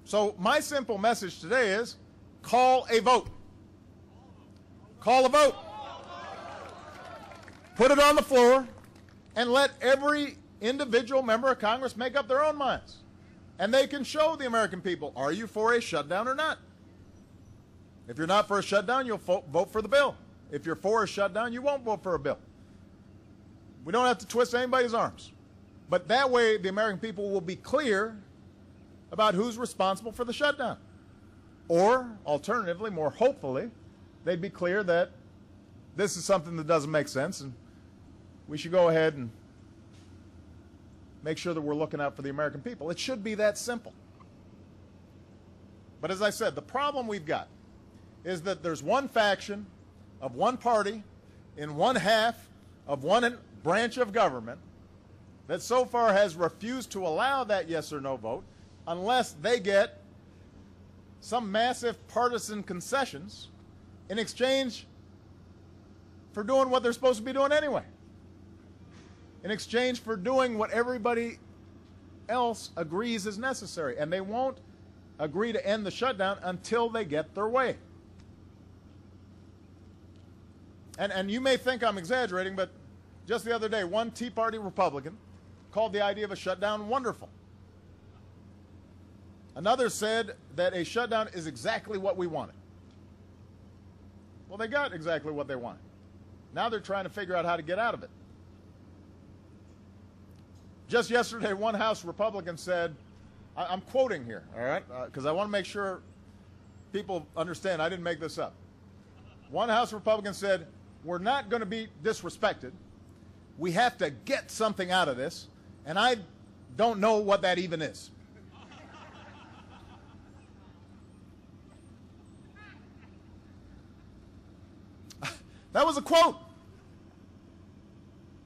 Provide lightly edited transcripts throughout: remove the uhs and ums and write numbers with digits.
So my simple message today is call a vote. Call a vote. Put it on the floor and let every individual member of Congress make up their own minds. And they can show the American people, are you for a shutdown or not? If you're not for a shutdown, you'll vote for the bill. If you're for a shutdown, you won't vote for a bill. We don't have to twist anybody's arms. But that way, the American people will be clear about who's responsible for the shutdown. Or, alternatively, more hopefully, they'd be clear that this is something that doesn't make sense and we should go ahead and make sure that we're looking out for the American people. It should be that simple. But as I said, the problem we've got is that there's one faction of one party in one half of one branch of government that so far has refused to allow that yes or no vote unless they get some massive partisan concessions in exchange for doing what they're supposed to be doing anyway, in exchange for doing what everybody else agrees is necessary. And they won't agree to end the shutdown until they get their way. And you may think I'm exaggerating, but just the other day, one Tea Party Republican called the idea of a shutdown wonderful. Another said that a shutdown is exactly what we wanted. Well, they got exactly what they wanted. Now they're trying to figure out how to get out of it. Just yesterday, one House Republican said, I'm quoting here, all right, because I want to make sure people understand I didn't make this up. One House Republican said, we're not going to be disrespected. We have to get something out of this, and I don't know what that even is. That was a quote.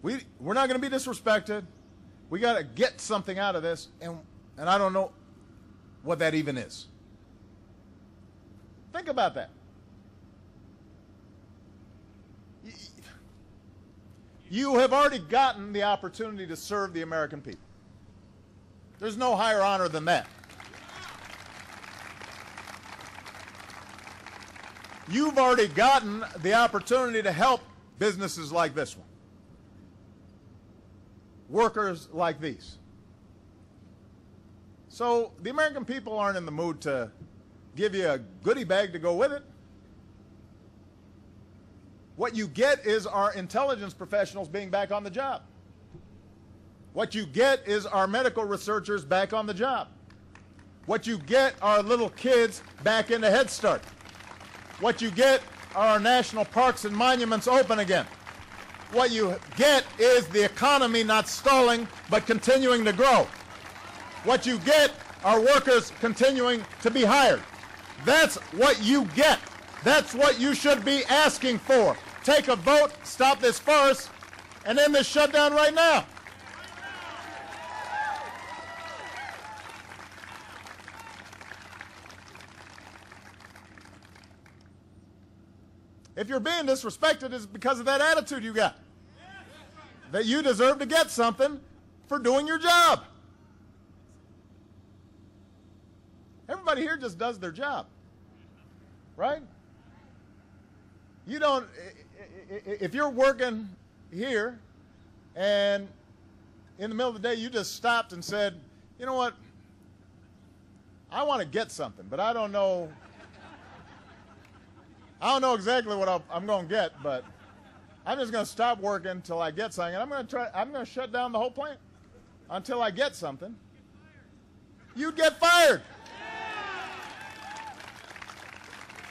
We're not going to be disrespected. We got to get something out of this, and I don't know what that even is. Think about that. You have already gotten the opportunity to serve the American people. There's no higher honor than that. You've already gotten the opportunity to help businesses like this one, workers like these. So the American people aren't in the mood to give you a goodie bag to go with it. What you get is our intelligence professionals being back on the job. What you get is our medical researchers back on the job. What you get are little kids back into Head Start. What you get are our national parks and monuments open again. What you get is the economy not stalling but continuing to grow. What you get are workers continuing to be hired. That's what you get. That's what you should be asking for. Take a vote, stop this farce, and end this shutdown right now. If you're being disrespected, it's because of that attitude you got. That you deserve to get something for doing your job. Everybody here just does their job, right? You don't, if you're working here and in the middle of the day you just stopped and said, you know what, I want to get something, but I don't know exactly what I'm going to get, but I'm just going to stop working until I get something, and I'm going to shut down the whole plant until I get something. You'd get fired.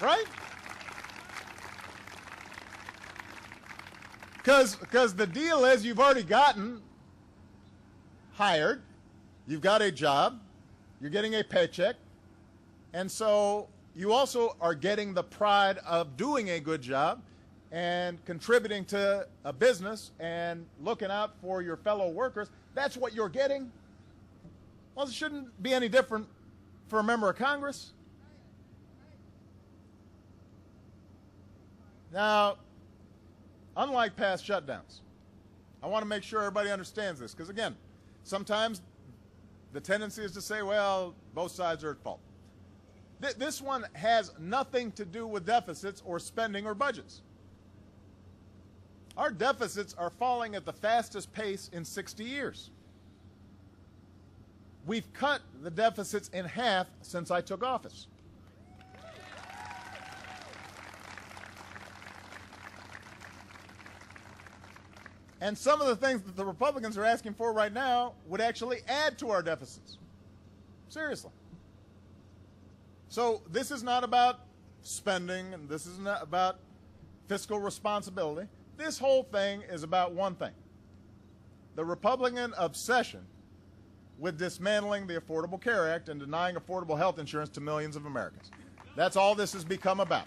Right? Because the deal is you've already gotten hired, you've got a job, you're getting a paycheck, and so you also are getting the pride of doing a good job and contributing to a business and looking out for your fellow workers. That's what you're getting. Well, it shouldn't be any different for a member of Congress. Now, unlike past shutdowns, I want to make sure everybody understands this, because again, sometimes the tendency is to say, well, both sides are at fault. This one has nothing to do with deficits or spending or budgets. Our deficits are falling at the fastest pace in 60 years. We've cut the deficits in half since I took office. And some of the things that the Republicans are asking for right now would actually add to our deficits. Seriously. So this is not about spending, and this is not about fiscal responsibility. This whole thing is about one thing: the Republican obsession with dismantling the Affordable Care Act and denying affordable health insurance to millions of Americans. That's all this has become about.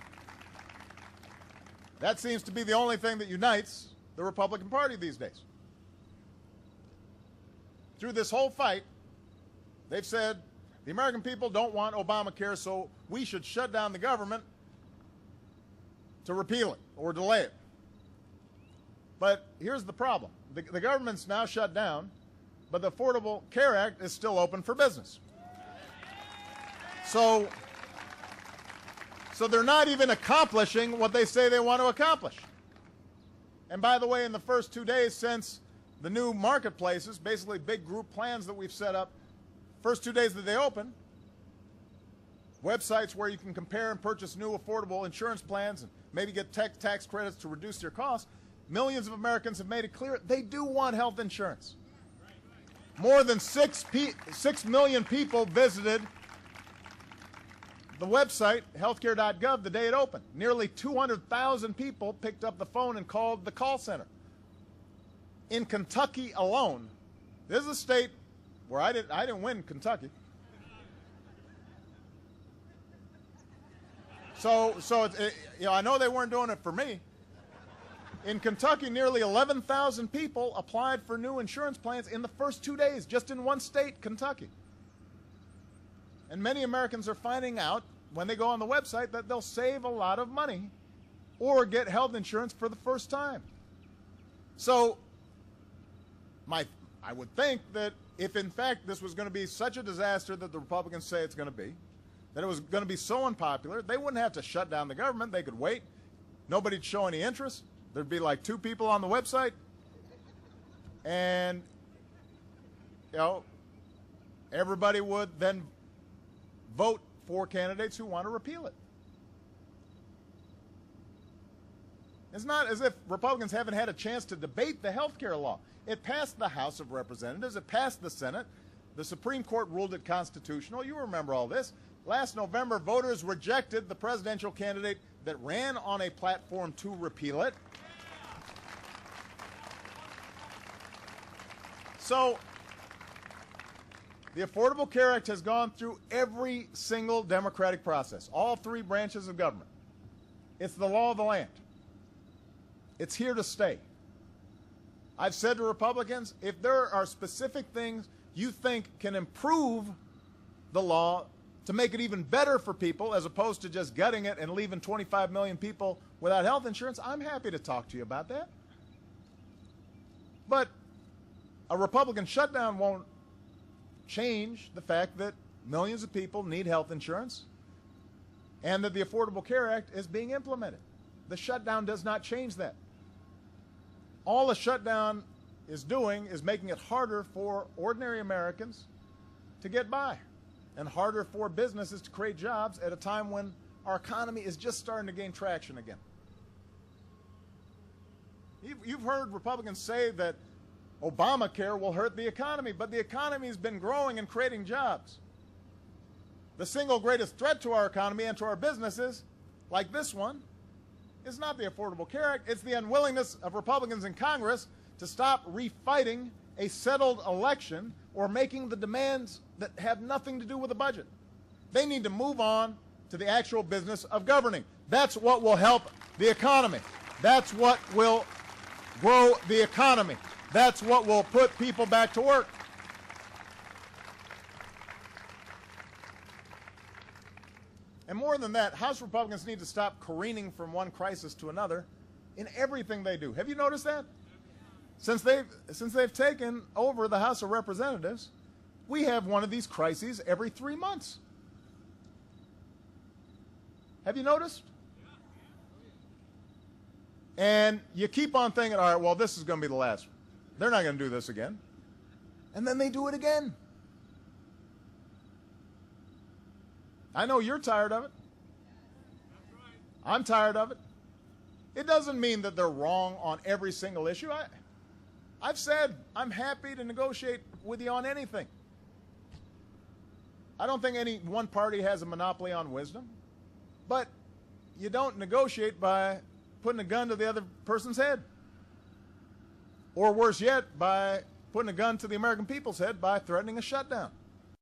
That seems to be the only thing that unites the Republican Party these days. Through this whole fight, they've said the American people don't want Obamacare, so we should shut down the government to repeal it or delay it. But here's the problem. The government's now shut down, but the Affordable Care Act is still open for business. So they're not even accomplishing what they say they want to accomplish. And by the way, in the first 2 days since the new marketplaces, basically big group plans that we've set up, first 2 days that they open, websites where you can compare and purchase new affordable insurance plans and maybe get tax credits to reduce your costs, millions of Americans have made it clear they do want health insurance. More than 6 million people visited the website, healthcare.gov, the day it opened. Nearly 200,000 people picked up the phone and called the call center. In Kentucky alone, this is a state where I didn't win Kentucky. So I know they weren't doing it for me. In Kentucky, nearly 11,000 people applied for new insurance plans in the first 2 days, just in one state, Kentucky. And many Americans are finding out when they go on the website that they'll save a lot of money or get health insurance for the first time. So I would think that if in fact this was going to be such a disaster that the Republicans say it's going to be, that it was going to be so unpopular, they wouldn't have to shut down the government. They could wait. Nobody'd show any interest. There'd be like 2 people on the website. And, everybody would then vote for candidates who want to repeal it. It's not as if Republicans haven't had a chance to debate the health care law. It passed the House of Representatives. It passed the Senate. The Supreme Court ruled it constitutional. You remember all this. Last November, voters rejected the presidential candidate that ran on a platform to repeal it. So the Affordable Care Act has gone through every single democratic process, all 3 branches of government. It's the law of the land. It's here to stay. I've said to Republicans, if there are specific things you think can improve the law to make it even better for people as opposed to just gutting it and leaving 25 million people without health insurance, I'm happy to talk to you about that. But a Republican shutdown won't change the fact that millions of people need health insurance and that the Affordable Care Act is being implemented. The shutdown does not change that. All the shutdown is doing is making it harder for ordinary Americans to get by and harder for businesses to create jobs at a time when our economy is just starting to gain traction again. You've heard Republicans say that Obamacare will hurt the economy, but the economy has been growing and creating jobs. The single greatest threat to our economy and to our businesses, like this one, is not the Affordable Care Act. It's the unwillingness of Republicans in Congress to stop refighting a settled election or making the demands that have nothing to do with the budget. They need to move on to the actual business of governing. That's what will help the economy. That's what will grow the economy. That's what will put people back to work. And more than that, House Republicans need to stop careening from one crisis to another in everything they do. Have you noticed that? Since they've taken over the House of Representatives, we have one of these crises every 3 months. Have you noticed? And you keep on thinking, all right, well, this is going to be the last one. They're not going to do this again. And then they do it again. I know you're tired of it. I'm tired of it. It doesn't mean that they're wrong on every single issue. I've said I'm happy to negotiate with you on anything. I don't think any one party has a monopoly on wisdom. But you don't negotiate by putting a gun to the other person's head. Or worse yet, by putting a gun to the American people's head by threatening a shutdown.